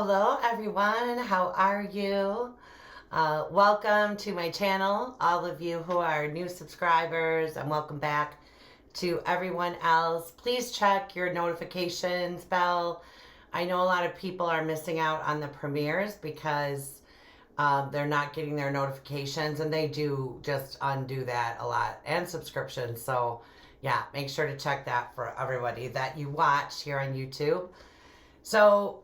Hello everyone, how are you? Welcome to my channel, all of you who are new subscribers, and welcome back to everyone else. Please check your notifications bell. I know a lot of people are missing out on the premieres because they're not getting their notifications, and they do just undo that a lot, and subscriptions. So yeah, make sure to check that for everybody that you watch here on YouTube. So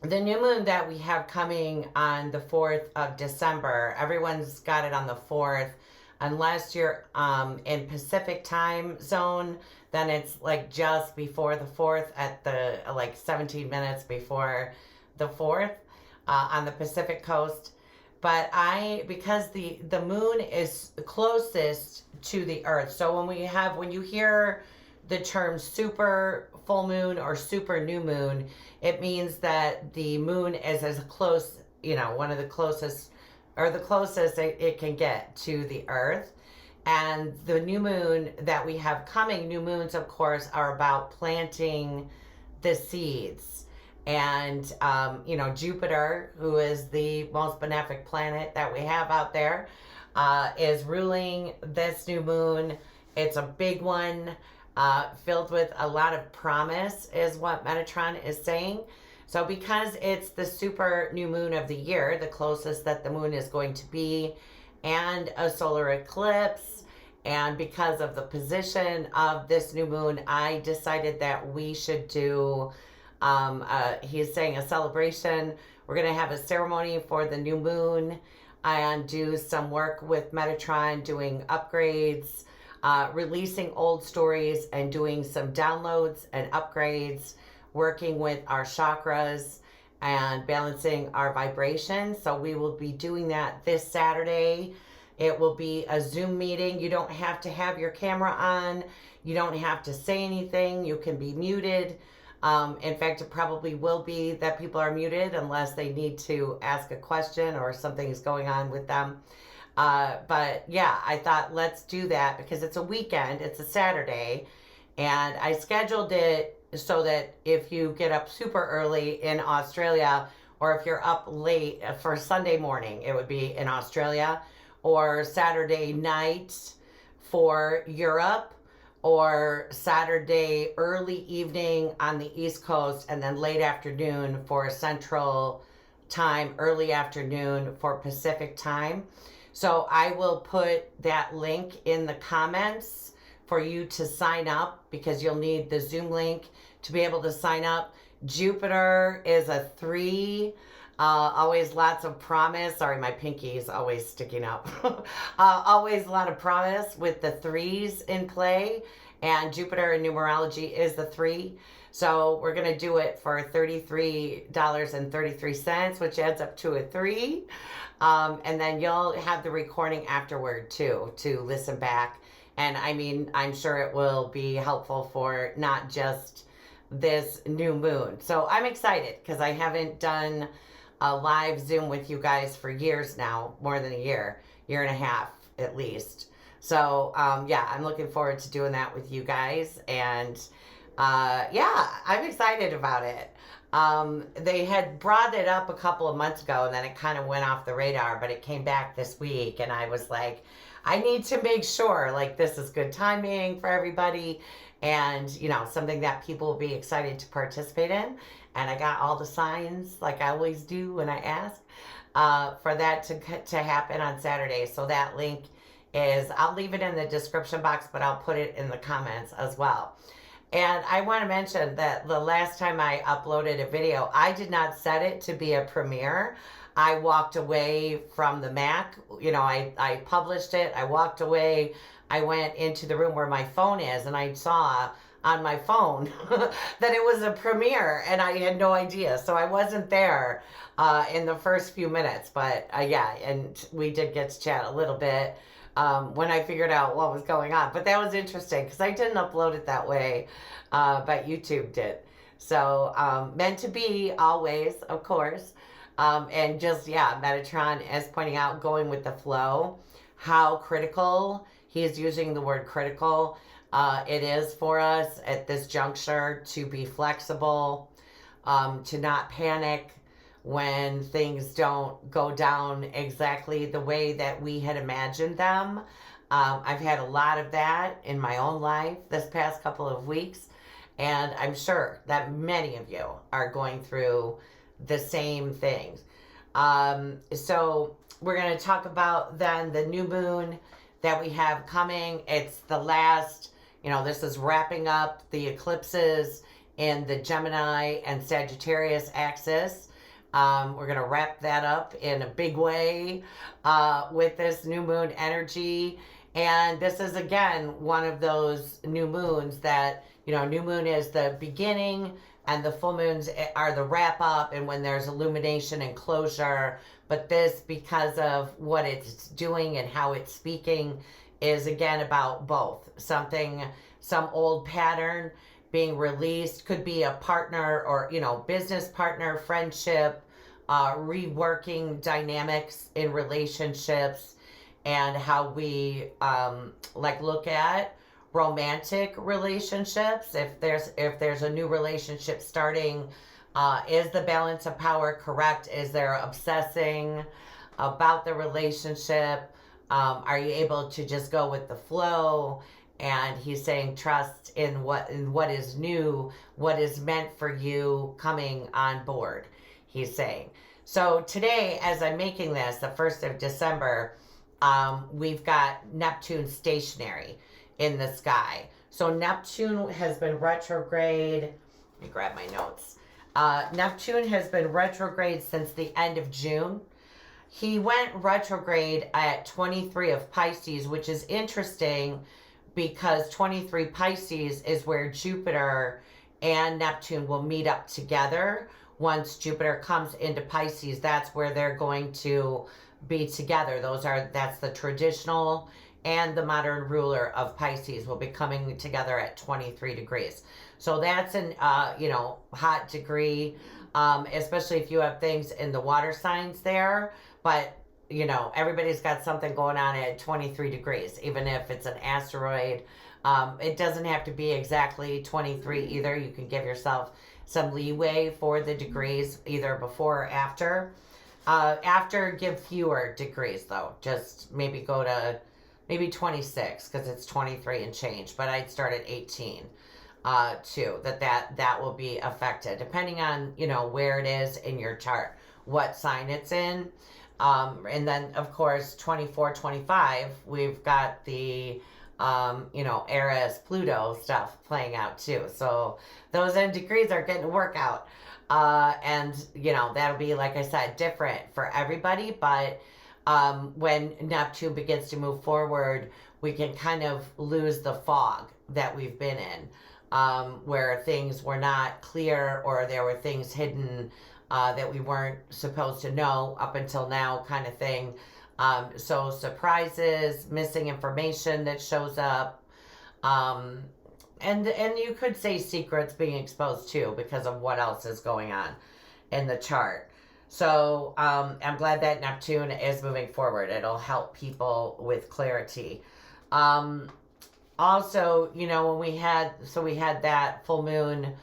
the new moon that we have coming on the 4th of December, everyone's got it on the 4th. Unless you're in Pacific time zone, then it's like just before the 4th at the like 17 minutes before the 4th on the Pacific coast. But because the moon is closest to the earth. So when you hear the term super full moon or super new moon, it means that the moon is as close, one of the closest, or the closest it can get to the earth. And the new moon that we have coming, new moons, of course, are about planting the seeds. And, Jupiter, who is the most benefic planet that we have out there, is ruling this new moon. It's a big one. Filled with a lot of promise is what Metatron is saying. So because it's the super new moon of the year, the closest that the moon is going to be, and a solar eclipse, and because of the position of this new moon, I decided that we should do, he's saying a celebration. We're going to have a ceremony for the new moon and do some work with Metatron, doing upgrades, releasing old stories and doing some downloads and upgrades, working with our chakras and balancing our vibrations. So we will be doing that this Saturday. It will be a Zoom meeting. You don't have to have your camera on. You don't have to say anything. You can be muted. In fact, it probably will be that people are muted unless they need to ask a question or something is going on with them. But yeah, I thought let's do that because it's a weekend, it's a Saturday, and I scheduled it so that if you get up super early in Australia, or if you're up late for Sunday morning, it would be in Australia, or Saturday night for Europe, or Saturday early evening on the East Coast, and then late afternoon for Central Time, early afternoon for Pacific Time. So I will put that link in the comments for you to sign up, because you'll need the Zoom link to be able to sign up. Jupiter is a 3. Always lots of promise. Sorry, my pinky is always sticking up. Always a lot of promise with the 3s in play. And Jupiter in numerology is the 3. So we're going to do it for $33.33, which adds up to a 3. And then you'll have the recording afterward too, to listen back. And I mean, I'm sure it will be helpful for not just this new moon. So I'm excited because I haven't done a live Zoom with you guys for years now, more than a year and a half at least. So yeah, I'm looking forward to doing that with you guys. And yeah, I'm excited about it. They had brought it up a couple of months ago, and then it kind of went off the radar, but it came back this week, and I was like, I need to make sure, like, this is good timing for everybody, and, something that people will be excited to participate in. And I got all the signs, like I always do when I ask, for that to happen on Saturday. So that link is, I'll leave it in the description box, but I'll put it in the comments as well. And I want to mention that the last time I uploaded a video, I did not set it to be a premiere. I walked away from the Mac. I published it. I walked away. I went into the room where my phone is, and I saw on my phone that it was a premiere, and I had no idea. So I wasn't there in the first few minutes. But yeah, and we did get to chat a little bit when I figured out what was going on. But that was interesting because I didn't upload it that way, but YouTube did. So meant to be always, of course. And just, yeah, Metatron is pointing out, going with the flow, how critical, he is using the word critical, it is for us at this juncture to be flexible, to not panic when things don't go down exactly the way that we had imagined them. I've had a lot of that in my own life this past couple of weeks, and I'm sure that many of you are going through the same things. So we're going to talk about then the new moon that we have coming. It's the last, this is wrapping up the eclipses in the Gemini and Sagittarius axis. We're going to wrap that up in a big way with this new moon energy. And this is, again, one of those new moons that, new moon is the beginning and the full moons are the wrap up and when there's illumination and closure. But this, because of what it's doing and how it's speaking, is again about both. Some old pattern being released, could be a partner or, business partner, friendship, reworking dynamics in relationships, and how we look at romantic relationships. If there's a new relationship starting, is the balance of power correct? Is there obsessing about the relationship? Are you able to just go with the flow? And he's saying trust in what is new, what is meant for you coming on board, he's saying. So today, as I'm making this, the 1st of December, we've got Neptune stationary in the sky. So Neptune has been retrograde. Let me grab my notes. Neptune has been retrograde since the end of June. He went retrograde at 23 of Pisces, which is interesting because 23 Pisces is where Jupiter and Neptune will meet up together. Once Jupiter comes into Pisces, that's where they're going to be together. That's the traditional and the modern ruler of Pisces will be coming together at 23 degrees. So that's an, hot degree, especially if you have things in the water signs there. But, everybody's got something going on at 23 degrees, even if it's an asteroid. It doesn't have to be exactly 23 either. You can give yourself some leeway for the degrees, either before or after. After, give fewer degrees, though. Just maybe go to 26, because it's 23 and change. But I'd start at 18, too. That will be affected, depending on, where it is in your chart, what sign it's in. And then, of course, 24, 25, we've got the, Eris, Pluto stuff playing out, too. So those end degrees are getting to work out. And, that'll be, like I said, different for everybody. But when Neptune begins to move forward, we can kind of lose the fog that we've been in, where things were not clear or there were things hidden that we weren't supposed to know up until now, kind of thing. So surprises, missing information that shows up, and you could say secrets being exposed too because of what else is going on in the chart. So I'm glad that Neptune is moving forward. It'll help people with clarity. Also, when we had that full moon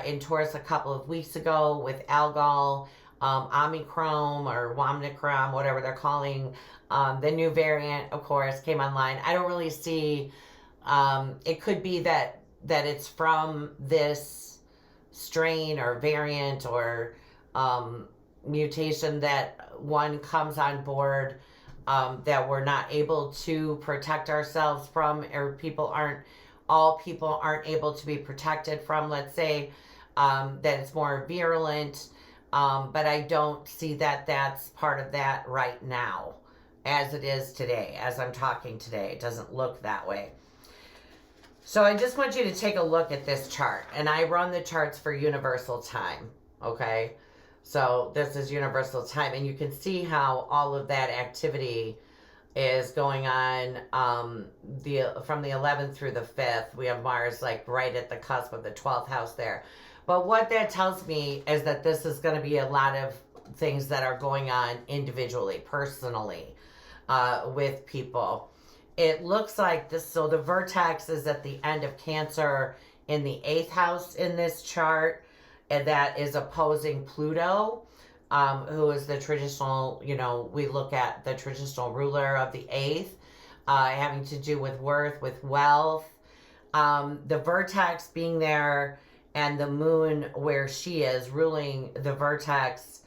in Taurus a couple of weeks ago with Algol, Omicron or Womicron, whatever they're calling, the new variant, of course, came online. I don't really see, it could be that it's from this strain or variant or mutation that one comes on board that we're not able to protect ourselves from, or all people aren't able to be protected from, let's say, that it's more virulent. But I don't see that that's part of that right now, as it is today, as I'm talking today. It doesn't look that way. So I just want you to take a look at this chart. And I run the charts for universal time, okay? So this is universal time. And you can see how all of that activity is going on from the 11th through the 5th. We have Mars right at the cusp of the 12th house there. But what that tells me is that this is going to be a lot of things that are going on individually, personally, with people. It looks like this, so the vertex is at the end of Cancer in the 8th house in this chart. and that is opposing Pluto, who is the traditional, we look at the traditional ruler of the eighth, having to do with worth, with wealth. The vertex being there and the moon where she is ruling the vertex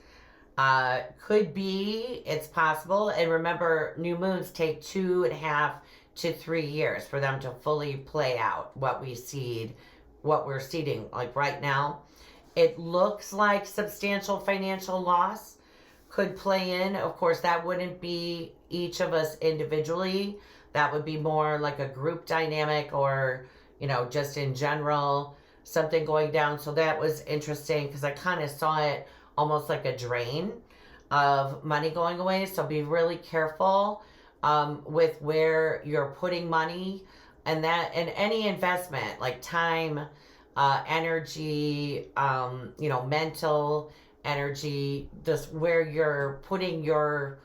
could be, it's possible. And remember, new moons take 2.5 to 3 years for them to fully play out what we're seeding. Like right now, it looks like substantial financial loss could play in. Of course, that wouldn't be each of us individually. That would be more like a group dynamic, or, just in general, something going down. So that was interesting because I kind of saw it almost like a drain of money going away. So be really careful with where you're putting money, and any investment like time, energy, mental energy, just where you're putting your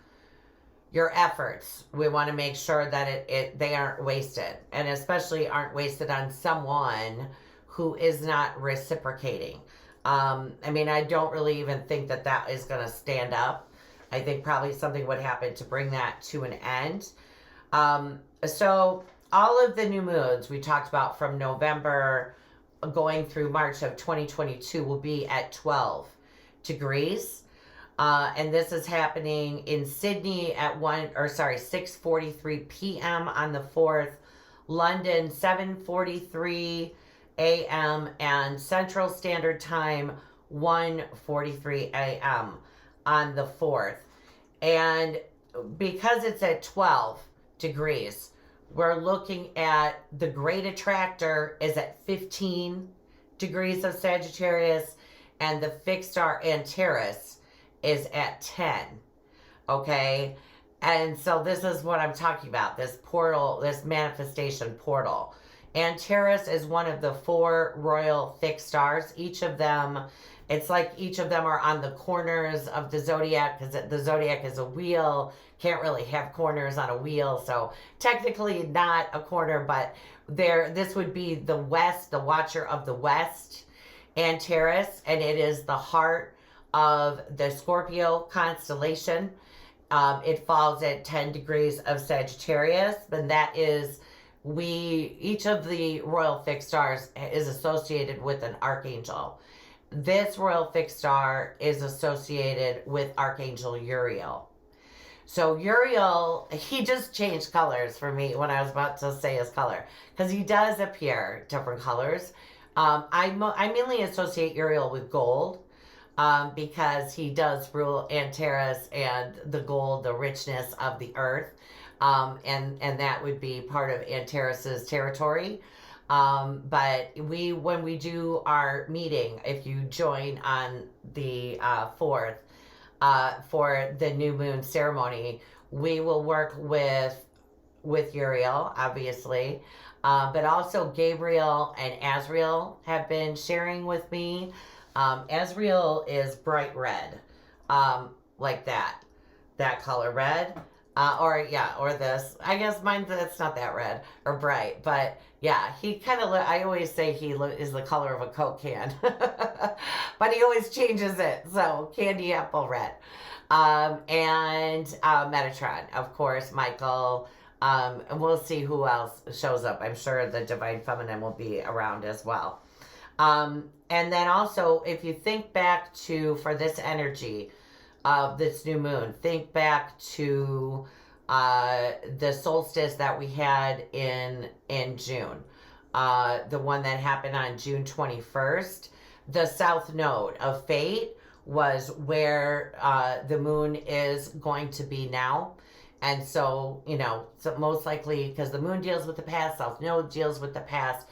efforts. We want to make sure that they aren't wasted, and especially aren't wasted on someone who is not reciprocating. I don't really even think that is going to stand up. I think probably something would happen to bring that to an end. So all of the new moons we talked about from November going through March of 2022 will be at 12 degrees. And this is happening in Sydney at 6:43 p.m. on the 4th, London 7:43 a.m. and Central Standard Time 1:43 a.m. on the 4th. And because it's at 12 degrees, we're looking at the great attractor is at 15 degrees of Sagittarius, and the fixed star Antares is at 10. Okay? And so this is what I'm talking about, this portal, this manifestation portal. Antares is one of the 4 royal fixed stars. Each of them, it's like each of them are on the corners of the zodiac, because the zodiac is a wheel. Can't really have corners on a wheel, so technically not a corner, but this would be the west, the watcher of the west, Antares, and it is the heart of the Scorpio constellation. It falls at 10 degrees of Sagittarius, and that is, each of the royal fixed stars is associated with an archangel. This royal fixed star is associated with Archangel Uriel. So Uriel, he just changed colors for me when I was about to say his color, because he does appear different colors. I mainly associate Uriel with gold, because he does rule Antares and the gold, the richness of the earth. And that would be part of Antares's territory. But when we do our meeting, if you join on the 4th, for the new moon ceremony, we will work with Uriel, obviously, but also Gabriel and Azrael have been sharing with me. Azrael is bright red, like that color red. Or this. I guess mine, that's not that red or bright, but yeah, he kind of, I always say he is the color of a Coke can, but he always changes it. So candy apple red. And Metatron, of course, Michael, and we'll see who else shows up. I'm sure the Divine Feminine will be around as well. And then also, if you think back to, for this energy of this new moon, think back to the solstice that we had in June, the one that happened on June 21st. The south node of fate was where the moon is going to be now. And so, so most likely, because the moon deals with the past, south node deals with the past,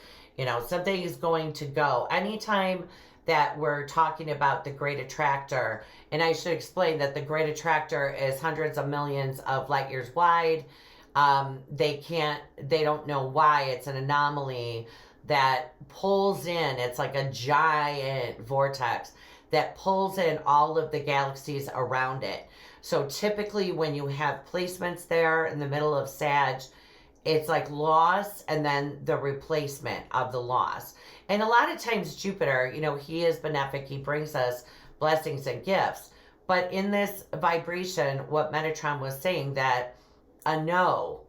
something is going to go. Anytime that we're talking about the great attractor, and I should explain that the great attractor is hundreds of millions of light years wide. They don't know why. It's an anomaly that pulls in, it's like a giant vortex that pulls in all of the galaxies around it. So typically when you have placements there in the middle of Sag, it's like loss and then the replacement of the loss. And a lot of times Jupiter, you know, he is benefic. He brings us blessings and gifts. But in this vibration, what Metatron was saying, that a no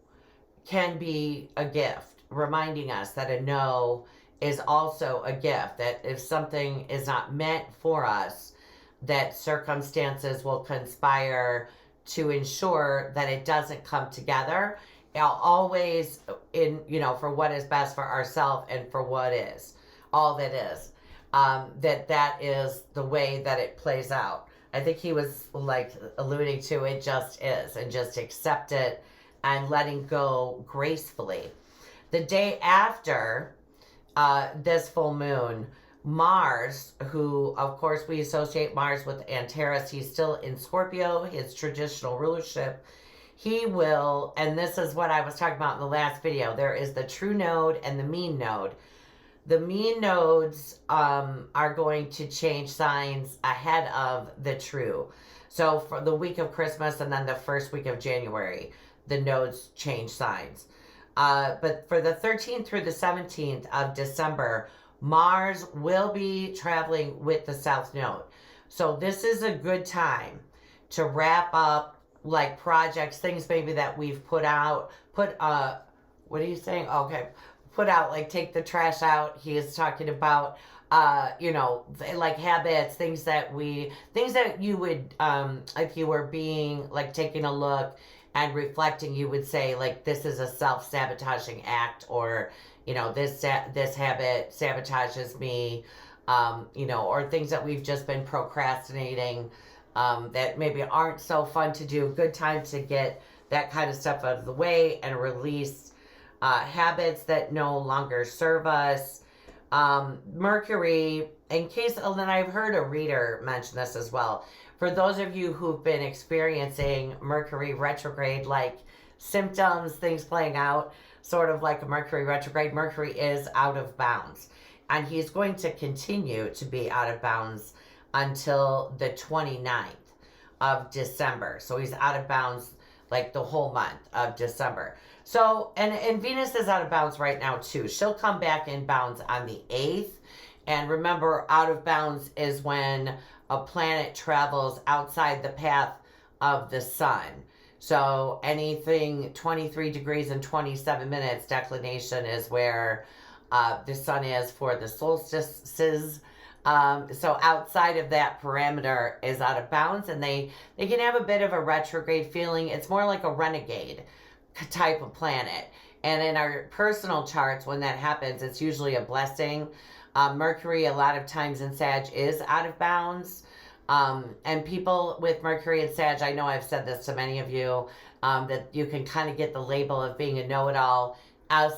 can be a gift, reminding us that a no is also a gift, that if something is not meant for us, that circumstances will conspire to ensure that it doesn't come together. Always in, you know, for what is best for ourselves and for what is all that is. That is the way that it plays out. I think he was like alluding to it just is, and just accept it and letting go gracefully. The day after this full moon, Mars, who of course we associate Mars with Antares, he's still in Scorpio, his traditional rulership. He will, and this is what I was talking about in the last video, there is the true node and the mean node. The mean nodes are going to change signs ahead of the true. So for the week of Christmas and then the first week of January, the nodes change signs. But for the 13th through the 17th of December, Mars will be traveling with the South Node. So this is a good time to wrap up like projects, things maybe that we've put out, what are you saying? Okay. Put out, like take the trash out. He is talking about, you know, like habits, things that you would, if you were being like taking a look and reflecting, you would say like, this is a self-sabotaging act, or, you know, this habit sabotages me, you know, or things that we've just been procrastinating, that maybe aren't so fun to do. Good time to get that kind of stuff out of the way and release habits that no longer serve us. Mercury, in case, and then I've heard a reader mention this as well. For those of you who've been experiencing Mercury retrograde, like symptoms, things playing out, sort of like a Mercury retrograde, Mercury is out of bounds. And he's going to continue to be out of bounds until the 29th of December. So he's out of bounds like the whole month of December. So, and Venus is out of bounds right now too. She'll come back in bounds on the 8th. And remember, out of bounds is when a planet travels outside the path of the sun. So anything 23 degrees and 27 minutes declination is where the sun is for the solstices. So outside of that parameter is out of bounds, and they can have a bit of a retrograde feeling. It's more like a renegade type of planet. And in our personal charts, when that happens, it's usually a blessing. Mercury, a lot of times in Sag, is out of bounds. And people with Mercury and Sag, I know I've said this to many of you, that you can kind of get the label of being a know-it-all.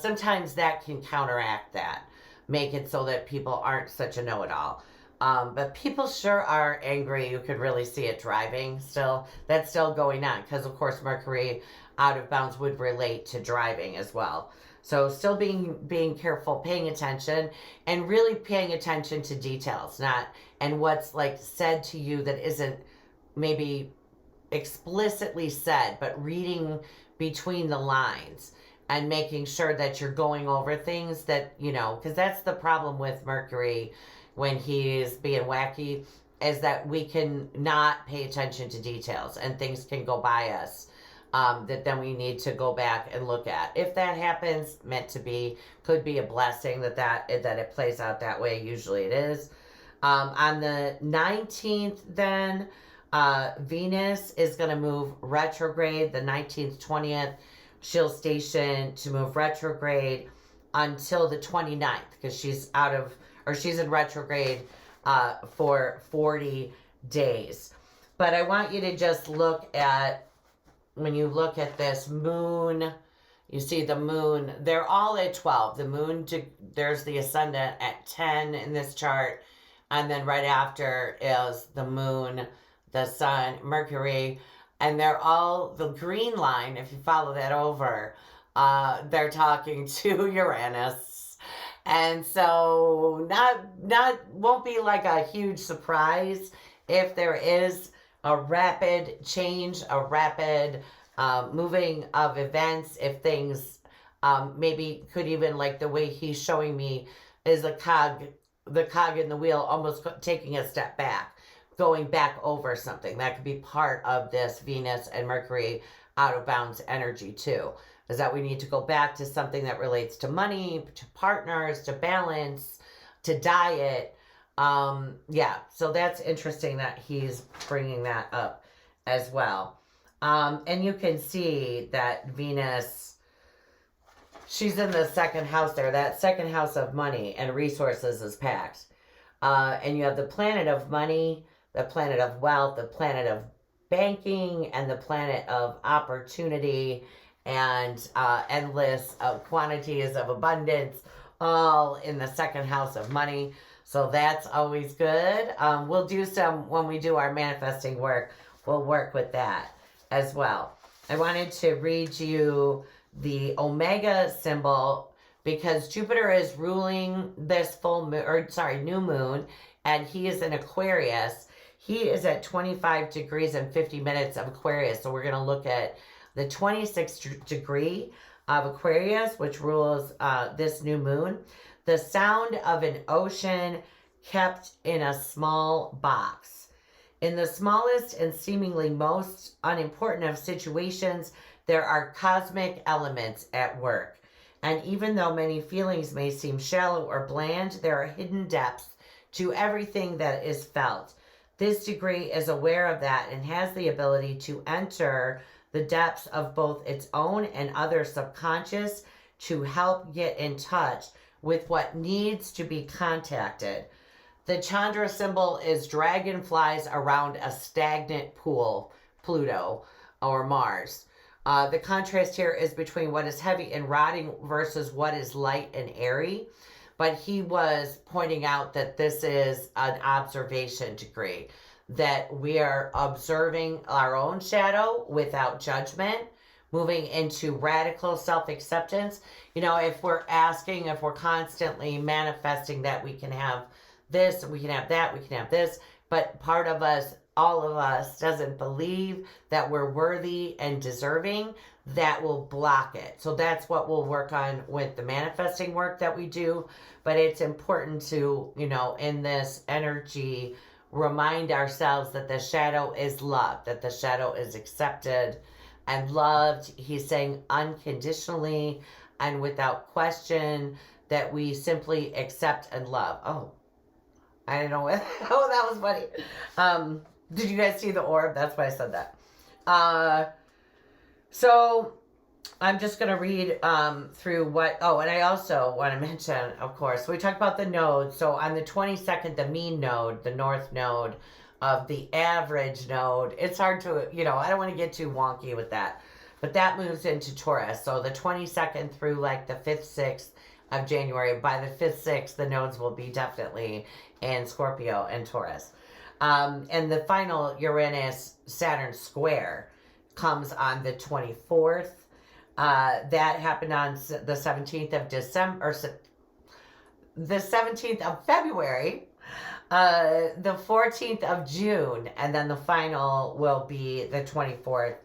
Sometimes that can counteract that, make it so that people aren't such a know-it-all. But people sure are angry. You could really see it driving still. That's still going on because, of course, Mercury out of bounds would relate to driving as well. So still being careful, paying attention, and really paying attention to details, and what's like said to you that isn't maybe explicitly said, but reading between the lines and making sure that you're going over things that, you know, because that's the problem with Mercury when he's being wacky, is that we can not pay attention to details and things can go by us. That then we need to go back and look at. If that happens, meant to be, could be a blessing that it plays out that way. Usually it is. On the 19th then, Venus is going to move retrograde. The 19th, 20th, she'll station to move retrograde until the 29th, because she's in retrograde for 40 days. But I want you to just look at, when you look at this moon, you see the moon, they're all at 12. The moon, there's the ascendant at 10 in this chart. And then right after is the moon, the sun, Mercury. And they're all, the green line, if you follow that over, they're talking to Uranus. And so won't be like a huge surprise if there is a rapid change, a rapid moving of events, if things Maybe could even, like the way he's showing me is the cog in the wheel almost taking a step back, going back over something. That could be part of this Venus and Mercury out of bounds energy too, is that we need to go back to something that relates to money, to partners, to balance, to diet. Yeah, so that's interesting that he's bringing that up as well. And you can see that Venus, she's in the second house there. That second house of money and resources is packed. And you have the planet of money, the planet of wealth, the planet of banking, and the planet of opportunity and endless quantities of abundance, all in the second house of money. So that's always good. We'll do some, when we do our manifesting work, we'll work with that as well. I wanted to read you the Omega symbol because Jupiter is ruling this new moon, and he is in Aquarius. He is at 25 degrees and 50 minutes of Aquarius. So we're going to look at the 26th degree of Aquarius, which rules this new moon. The sound of an ocean kept in a small box. In the smallest and seemingly most unimportant of situations, there are cosmic elements at work. And even though many feelings may seem shallow or bland, there are hidden depths to everything that is felt. This degree is aware of that and has the ability to enter the depths of both its own and other subconscious to help get in touch with what needs to be contacted. The Chandra symbol is dragonflies around a stagnant pool, Pluto or Mars. The contrast here is between what is heavy and rotting versus what is light and airy. But he was pointing out that this is an observation degree, that we are observing our own shadow without judgment, moving into radical self-acceptance. You know, if we're constantly manifesting that we can have this, we can have that, we can have this, but part of us, all of us, doesn't believe that we're worthy and deserving, that will block it. So that's what we'll work on with the manifesting work that we do. But it's important to, you know, in this energy, remind ourselves that the shadow is loved, that the shadow is accepted and loved. He's saying unconditionally and without question, that we simply accept and love. Oh, I didn't know what, oh, that was funny. Did you guys see the orb? That's why I said that. So I'm just going to read through what, oh, and I also want to mention, of course, we talked about the nodes. So on the 22nd, the mean node, the north node of the average node, it's hard to, you know, I don't want to get too wonky with that, but that moves into Taurus. So the 22nd through like the 5th, 6th of January, by the 5th, 6th, the nodes will be definitely in Scorpio and Taurus. And the final Uranus-Saturn square comes on the 24th. That happened on the 17th of December, or the 17th of February, the 14th of June, and then the final will be the 24th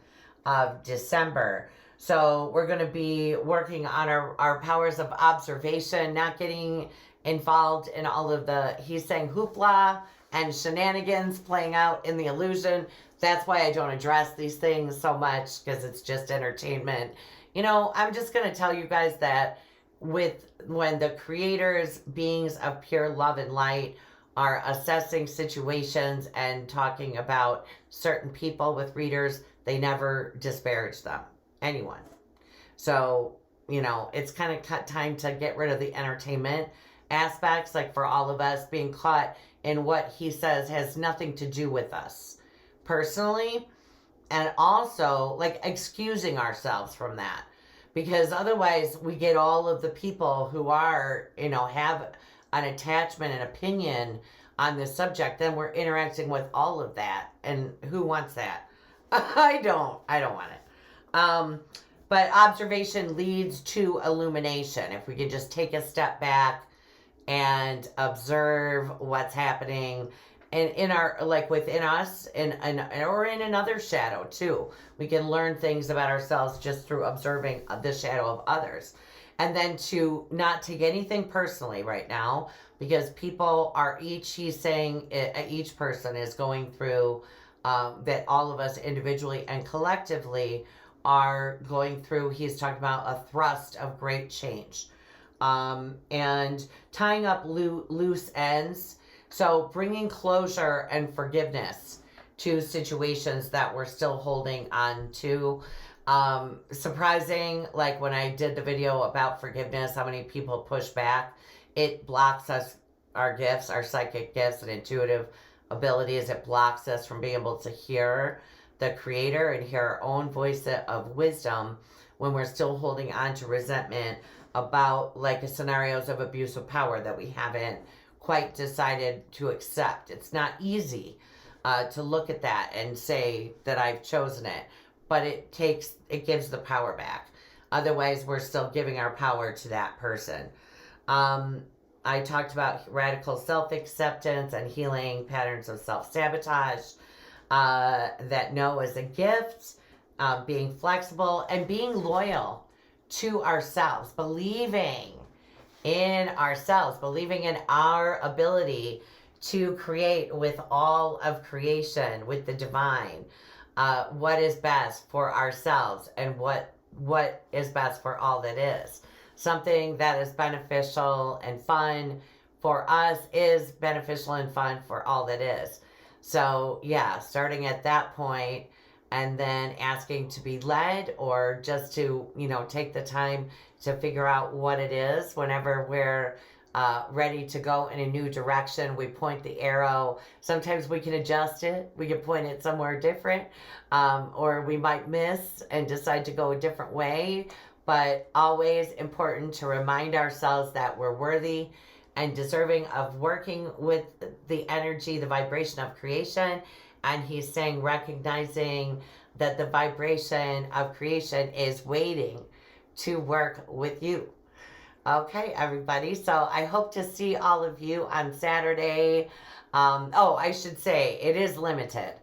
of December. So we're going to be working on our powers of observation, not getting involved in all of the, he's saying, hoopla and shenanigans playing out in the illusion. That's why I don't address these things so much, because it's just entertainment. You know, I'm just going to tell you guys that when the creators, beings of pure love and light, are assessing situations and talking about certain people with readers, they never disparage them, anyone. So, you know, it's kind of time to get rid of the entertainment aspects, like for all of us being caught in what he says has nothing to do with us personally, and also like excusing ourselves from that, because otherwise we get all of the people who are, you know, have an attachment and opinion on this subject, then we're interacting with all of that, and who wants that? I don't want it. But observation leads to illumination. If we can just take a step back and observe what's happening and in our, like within us, and or in another shadow too. We can learn things about ourselves just through observing the shadow of others. And then to not take anything personally right now, because people are he's saying each person is going through, that all of us individually and collectively are going through, he's talking about a thrust of great change. And tying up loose ends. So bringing closure and forgiveness to situations that we're still holding on to. Surprising, like when I did the video about forgiveness, how many people push back. It blocks us, our gifts, our psychic gifts and intuitive abilities. It blocks us from being able to hear the Creator and hear our own voice of wisdom when we're still holding on to resentment about like scenarios of abuse of power that we haven't quite decided to accept. It's not easy to look at that and say that I've chosen it, but it gives the power back. Otherwise, we're still giving our power to that person. I talked about radical self-acceptance and healing patterns of self-sabotage. That no is a gift, being flexible and being loyal to ourselves, believing in ourselves, believing in our ability to create with all of creation, with the divine, what is best for ourselves and what is best for all that is. Something that is beneficial and fun for us is beneficial and fun for all that is. So yeah, starting at that point and then asking to be led, or just to, take the time to figure out what it is. Whenever we're ready to go in a new direction, we point the arrow. Sometimes we can adjust it. We can point it somewhere different, or we might miss and decide to go a different way. But always important to remind ourselves that we're worthy and deserving of working with the energy, the vibration of creation. And he's saying, recognizing that the vibration of creation is waiting to work with you. Okay, everybody. So I hope to see all of you on Saturday. I should say it is limited.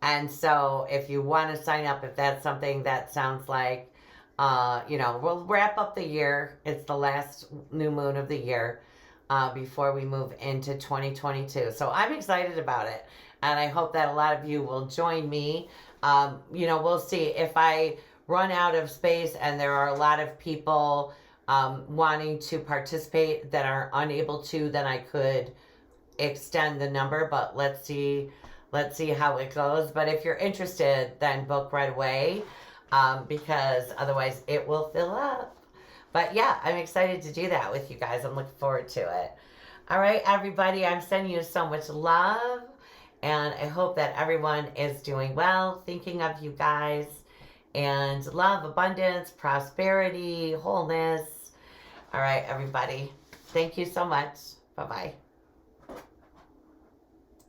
And so if you want to sign up, if that's something that sounds like, we'll wrap up the year. It's the last new moon of the year before we move into 2022. So I'm excited about it. And I hope that a lot of you will join me. We'll see if I run out of space and there are a lot of people wanting to participate that are unable to, then I could extend the number, but let's see how it goes. But if you're interested, then book right away, because otherwise it will fill up. But yeah, I'm excited to do that with you guys. I'm looking forward to it. All right, everybody, I'm sending you so much love, and I hope that everyone is doing well, thinking of you guys, and love, abundance, prosperity, wholeness. All right, everybody. Thank you so much. Bye-bye.